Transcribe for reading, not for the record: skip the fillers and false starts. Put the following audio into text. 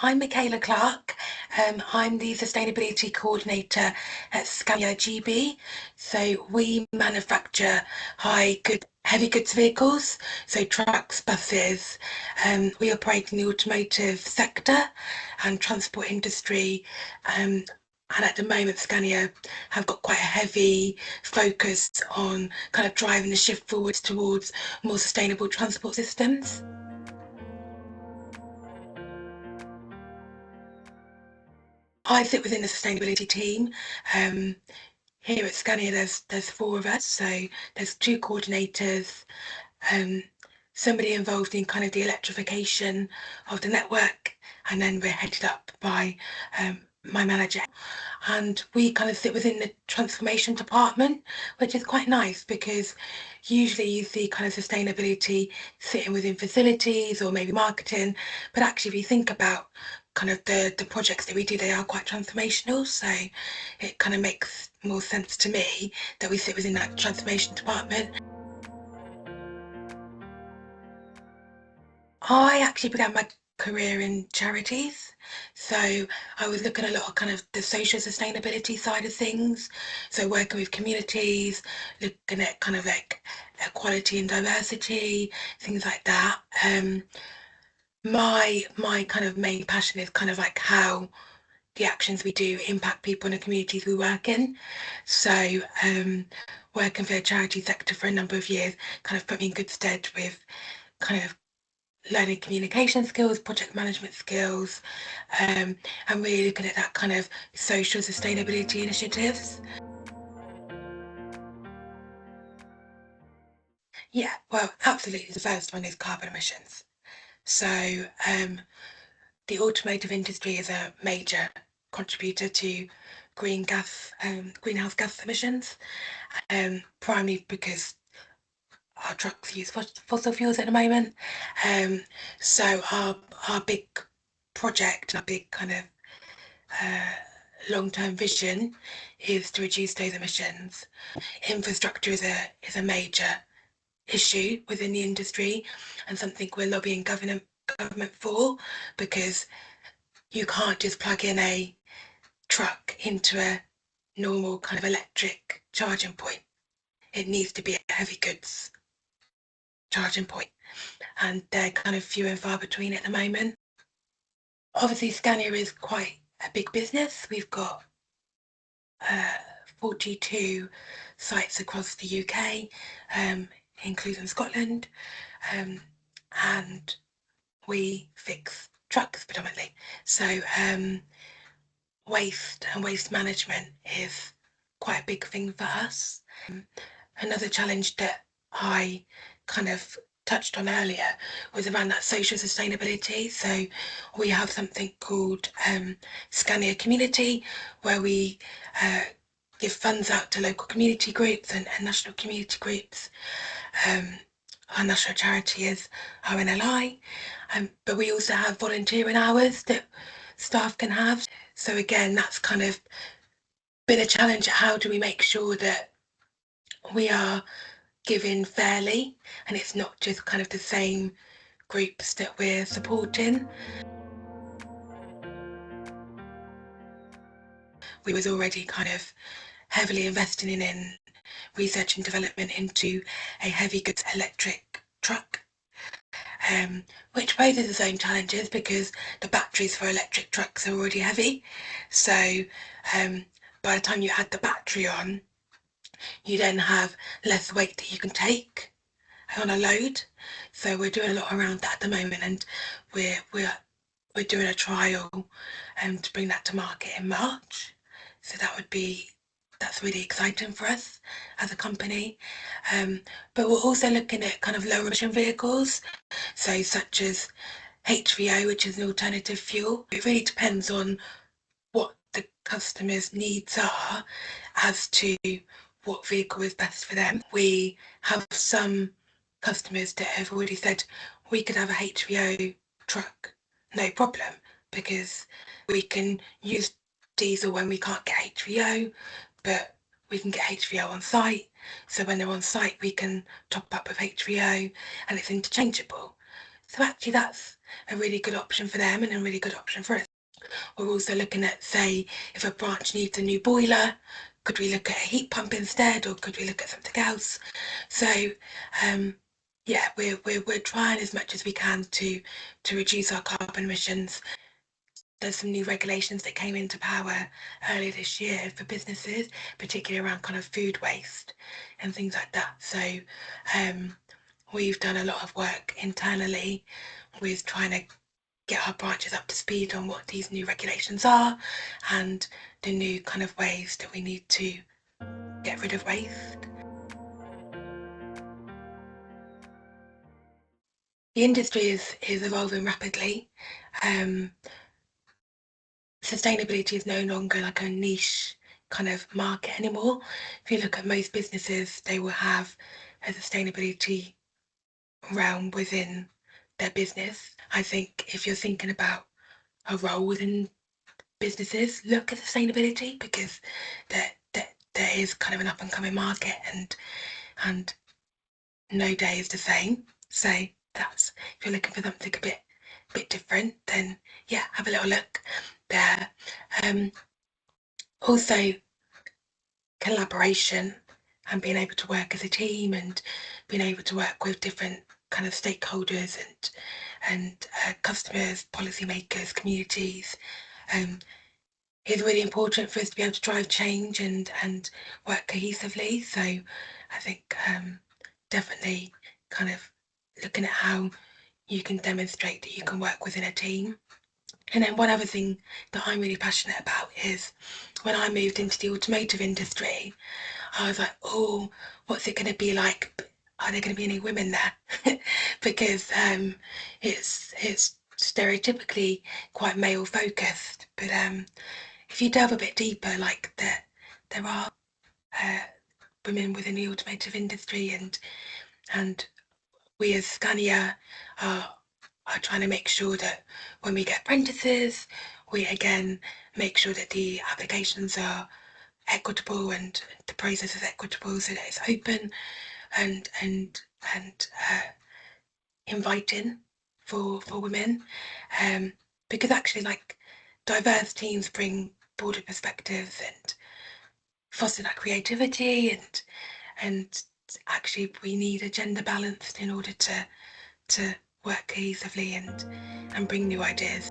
I'm Michaela Clark. I'm the Sustainability Coordinator at Scania GB. So we manufacture heavy goods vehicles, so trucks, buses. We operate in the automotive sector and transport industry. And at the moment, Scania have got quite a heavy focus on kind of driving the shift forwards towards more sustainable transport systems. I sit within the sustainability team. Here at Scania, there's four of us, so there's two coordinators, somebody involved in kind of the electrification of the network, and then we're headed up by my manager. And we kind of sit within the transformation department, which is quite nice because usually you see kind of sustainability sitting within facilities or maybe marketing, but actually if you think about kind of the projects that we do, they are quite transformational, so it kind of makes more sense to me that we sit within that transformation department. I actually began my career in charities, so I was looking at a lot of kind of the social sustainability side of things, so working with communities, looking at kind of like equality and diversity, things like that. My kind of main passion is kind of like how the actions we do impact people in the communities we work in. So working for the charity sector for a number of years kind of put me in good stead with kind of learning communication skills, project management skills, and really looking at that kind of social sustainability initiatives. Yeah, well, absolutely. The first one is carbon emissions. So the automotive industry is a major contributor to greenhouse gas emissions, primarily because our trucks use fossil fuels at the moment. So our big project, our big kind of long-term vision is to reduce those emissions. Infrastructure is a major issue within the industry and something we're lobbying government for, because you can't just plug in a truck into a normal kind of electric charging point. It needs to be a heavy goods charging point, and they're kind of few and far between at the moment. Obviously, Scania is quite a big business. We've got 42 sites across the UK, including Scotland, and we fix trucks predominantly. So waste and waste management is quite a big thing for us. Another challenge that I kind of touched on earlier was around that social sustainability. So we have something called Scania Community, where we give funds out to local community groups and national community groups. Our national charity is RNLI, but we also have volunteering hours that staff can have. So again, that's kind of been a challenge. How do we make sure that we are giving fairly and it's not just kind of the same groups that we're supporting? We was already kind of heavily investing in research and development into a heavy goods electric truck, which poses its own challenges because the batteries for electric trucks are already heavy. So by the time you add the battery on, you then have less weight that you can take on a load. So we're doing a lot around that at the moment, and we're doing a trial to bring that to market in March. So that's really exciting for us as a company. But we're also looking at kind of low emission vehicles, so such as HVO, which is an alternative fuel. It really depends on what the customer's needs are as to what vehicle is best for them. We have some customers that have already said we could have a HVO truck, no problem, because we can use diesel when we can't get HVO, but we can get HVO on site. So when they're on site, we can top up with HVO and it's interchangeable. So actually that's a really good option for them and a really good option for us. We're also looking at, say, if a branch needs a new boiler, could we look at a heat pump instead, or could we look at something else? So, yeah, we're trying as much as we can to reduce our carbon emissions. There's some new regulations that came into power earlier this year for businesses, particularly around kind of food waste and things like that. So we've done a lot of work internally with trying to get our branches up to speed on what these new regulations are and the new kind of ways that we need to get rid of waste. The industry is evolving rapidly. Sustainability is no longer like a niche kind of market anymore. If you look at most businesses, they will have a sustainability realm within their business. I think if you're thinking about a role within businesses, look at sustainability, because there is kind of an up and coming market, and no day is the same. So that's, if you're looking for something a bit different, then yeah, have a little look there. Also, collaboration and being able to work as a team and being able to work with different kind of stakeholders and customers, policymakers, communities, is really important for us to be able to drive change and work cohesively. So I think definitely kind of looking at how you can demonstrate that you can work within a team. And then one other thing that I'm really passionate about is when I moved into the automotive industry, I was like, oh, what's it going to be like? Are there going to be any women there? Because it's stereotypically quite male focused. But if you delve a bit deeper, like there are uh, women within the automotive industry, and we as Scania are trying to make sure that when we get apprentices, we again make sure that the applications are equitable and the process is equitable, so that it's open and inviting for women, because actually, like, diverse teams bring broader perspectives and foster that creativity, and actually we need a gender balance in order to work cohesively and bring new ideas.